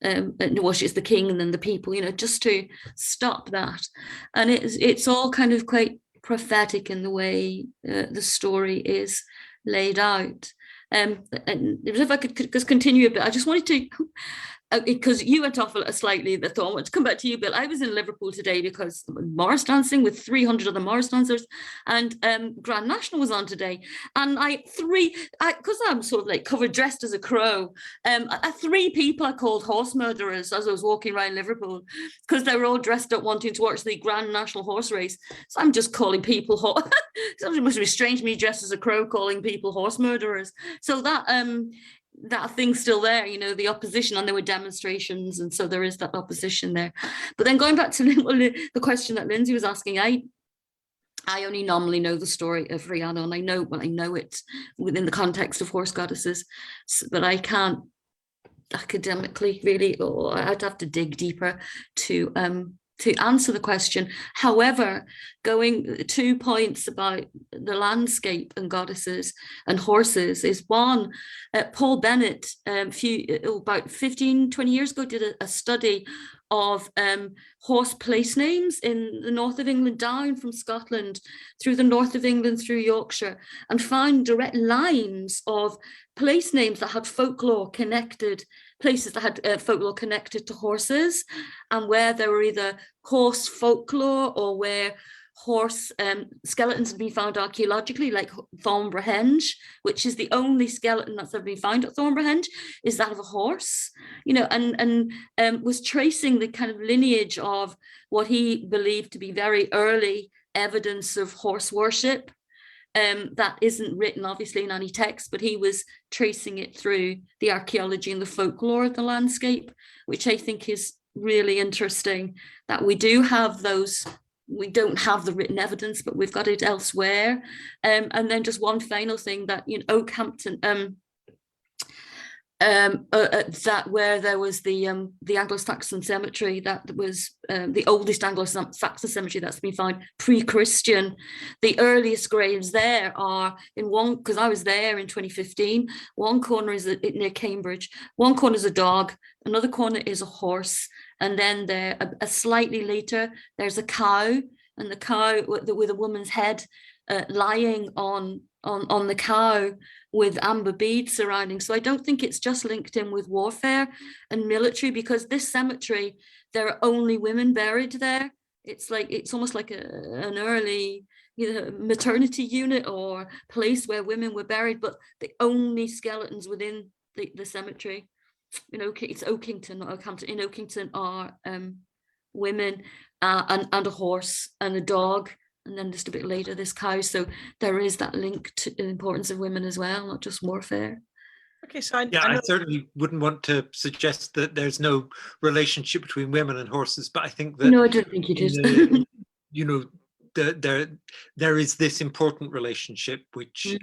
Well, she's the king and then the people. You know, just to stop that, and it's all kind of quite prophetic in the way the story is laid out. And if I could just continue a bit, I just wanted to. Because you went off slightly, I thought I want to come back to you, Bill. I was in Liverpool today because Morris dancing with 300 other Morris dancers, and Grand National was on today. And because I'm sort of like covered dressed as a crow, 3 people I called horse murderers as I was walking around Liverpool because they were all dressed up wanting to watch the Grand National horse race. So I'm just calling people Something must be strange me dressed as a crow calling people horse murderers. So that thing's still there, you know, the opposition, and there were demonstrations, and so there is that opposition there. But then going back to the question that Lindsay was asking, I only nominally know the story of Rhiannon. I know it within the context of horse goddesses, but I can't academically really, or I'd have to dig deeper to answer the question. However, going 2 points about the landscape and goddesses and horses is one, Paul Bennett, about 15-20 years ago, did a study of horse place names in the north of England, down from Scotland through the north of England through Yorkshire, and found direct lines of place names that had folklore connected, places that had folklore connected to horses, and where there were either horse folklore or where horse skeletons have been found archaeologically, like Thornborough, which is the only skeleton that's ever been found at Thornborough, is that of a horse, you know, and was tracing the kind of lineage of what he believed to be very early evidence of horse worship. That isn't written obviously in any text, but he was tracing it through the archaeology and the folklore of the landscape, which I think is really interesting, that we do have those. We don't have the written evidence, but we've got it elsewhere. And then just one final thing, that, you know, Oakhampton, that where there was the Anglo-Saxon cemetery, that was the oldest Anglo-Saxon cemetery that's been found pre-Christian. The earliest graves there are in one, because I was there in 2015, one corner is near Cambridge, one corner is a dog, another corner is a horse, and then there, a slightly later, there's a cow, and the cow with a woman's head lying on the cow with amber beads surrounding. So I don't think it's just linked in with warfare and military, because this cemetery, there are only women buried there. It's almost like an early, you know, maternity unit or place where women were buried, but the only skeletons within the cemetery, you know, it's Oakington, not Oakhampton, in Oakington are women and a horse and a dog. And then just a bit later, this cow. So there is that link to the importance of women as well, not just warfare. Okay, so I certainly wouldn't want to suggest that there's no relationship between women and horses, but I think that No, I don't think you did. you know, there is this important relationship which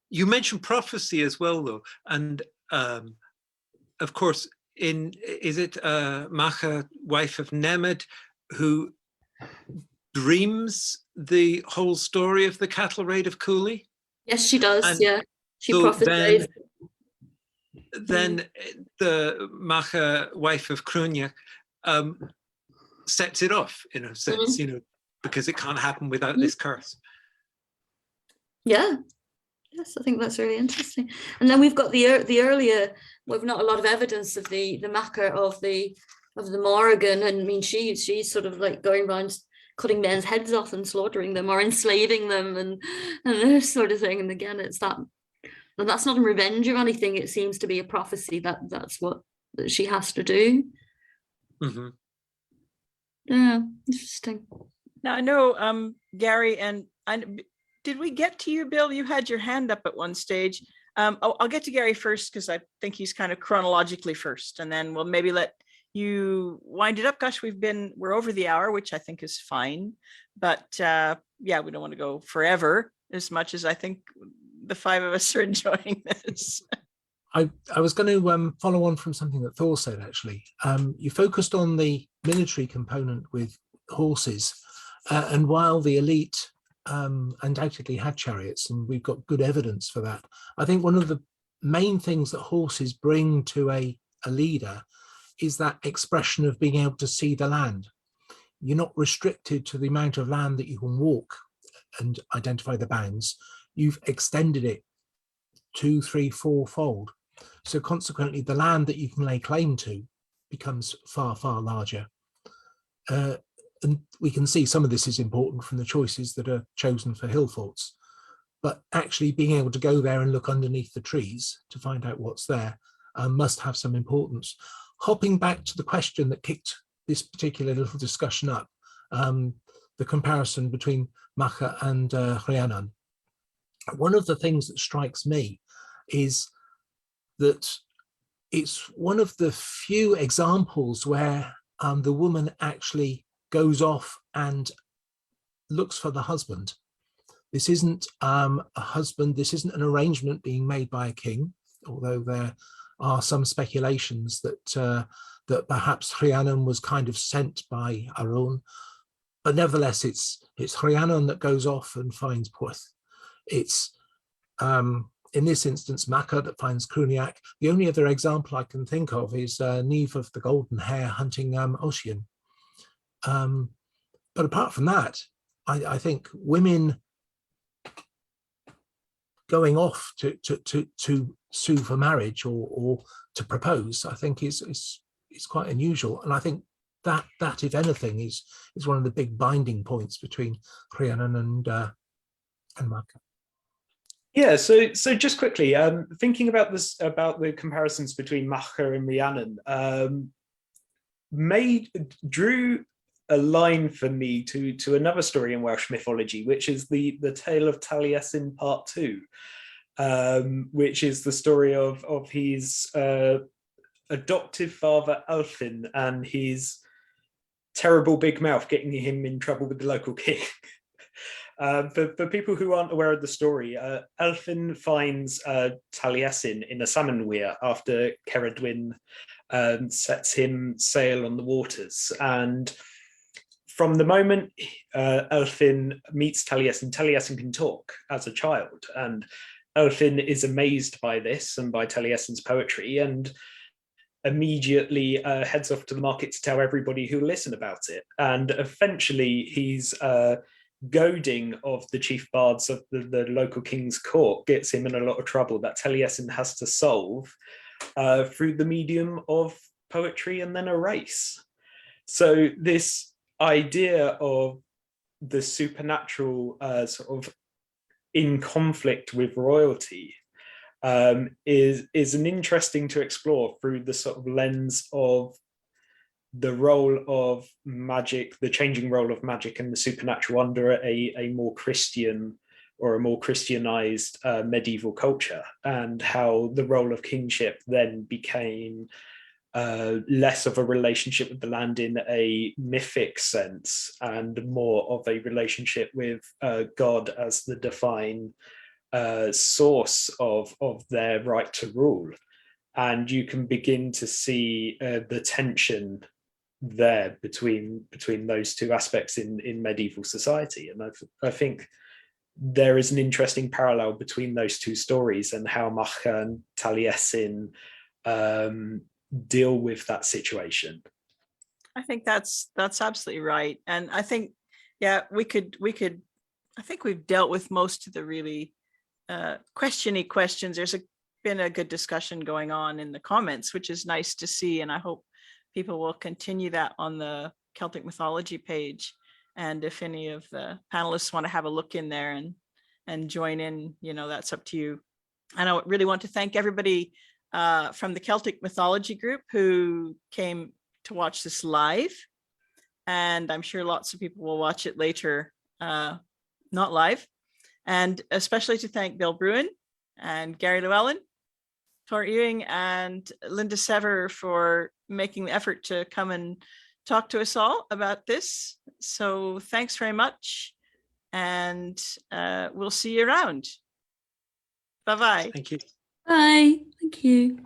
you mentioned prophecy as well, though, and of course, is it Macha, wife of Nemed, who dreams the whole story of the cattle raid of Cooley? Yes, she does. And yeah, she so prophesies. then the Macha, wife of Cruinniuc, sets it off in a sense, you know, because it can't happen without this curse. Yeah. Yes, I think that's really interesting. And then we've got the earlier. We've not a lot of evidence of the Macha of the Morrigan, and I mean she's sort of like going around cutting men's heads off and slaughtering them or enslaving them and this sort of thing. And again, it's that. And that's not a revenge or anything. It seems to be a prophecy that's what she has to do. Yeah, interesting. Now I know Gary and did we get to you, Bill? You had your hand up at one stage. I'll get to Gary first because I think he's kind of chronologically first, and then we'll maybe let you wind it up. Gosh, we're over the hour, which I think is fine. But yeah, we don't want to go forever as much as I think the five of us are enjoying this. I was going to follow on from something that Thor said, actually. You focused on the military component with horses, and while the elite undoubtedly had chariots, and we've got good evidence for that, I think one of the main things that horses bring to a leader is that expression of being able to see the land. You're not restricted to the amount of land that you can walk and identify the bounds. You've extended it 2, 3, 4-fold. So consequently, the land that you can lay claim to becomes far, far larger. And we can see some of this is important from the choices that are chosen for hill forts. But actually being able to go there and look underneath the trees to find out what's there must have some importance. Hopping back to the question that kicked this particular little discussion up, the comparison between Macha and Rhiannon. One of the things that strikes me is that it's one of the few examples where the woman actually goes off and looks for the husband. This isn't a husband, this isn't an arrangement being made by a king, although there are some speculations that that perhaps Rhiannon was kind of sent by Aron, but nevertheless it's Rhiannon that goes off and finds Pwyth. It's in this instance Macha that finds Cruinniuc. The only other example I can think of is Neve of the Golden Hair hunting Ossian. But apart from that, I think women going off to sue for marriage or to propose, I think is quite unusual. And I think that if anything is one of the big binding points between Rhiannon and Macha. Yeah, so just quickly, thinking about the comparisons between Macha and Rhiannon, drew a line for me to another story in Welsh mythology, which is the tale of Taliesin Part 2, which is the story of his adoptive father Elfyn and his terrible big mouth getting him in trouble with the local king. For people who aren't aware of the story, Elfyn finds Taliesin in a salmon weir after Ceridwen sets him sail on the waters. And from the moment Elfyn meets Taliesin, Taliesin can talk as a child. And Elfyn is amazed by this and by Taliesin's poetry and immediately heads off to the market to tell everybody who'll listen about it. And eventually he's goading of the chief bards of the local king's court gets him in a lot of trouble that Taliesin has to solve through the medium of poetry and then a race. So this idea of the supernatural sort of in conflict with royalty is an interesting to explore through the sort of lens of the role of magic, the changing role of magic and the supernatural under a more Christian or a more Christianized medieval culture, and how the role of kingship then became less of a relationship with the land in a mythic sense and more of a relationship with God as the divine source of their right to rule. And you can begin to see the tension there between those two aspects in medieval society. And I think there is an interesting parallel between those two stories and how Macha and Taliesin deal with that situation. I think that's absolutely right. And I think, yeah, we could, I think we've dealt with most of the really questiony questions. There's been a good discussion going on in the comments, which is nice to see. And I hope people will continue that on the Celtic mythology page. And if any of the panelists want to have a look in there and join in, you know, that's up to you. And I really want to thank everybody from the Celtic mythology group who came to watch this live. And I'm sure lots of people will watch it later, not live. And especially to thank Bill Bruin and Gary Llewellyn, Tor Ewing and Linda Sever for making the effort to come and talk to us all about this. So thanks very much. And we'll see you around. Bye-bye. Thank you. Bye. Thank you.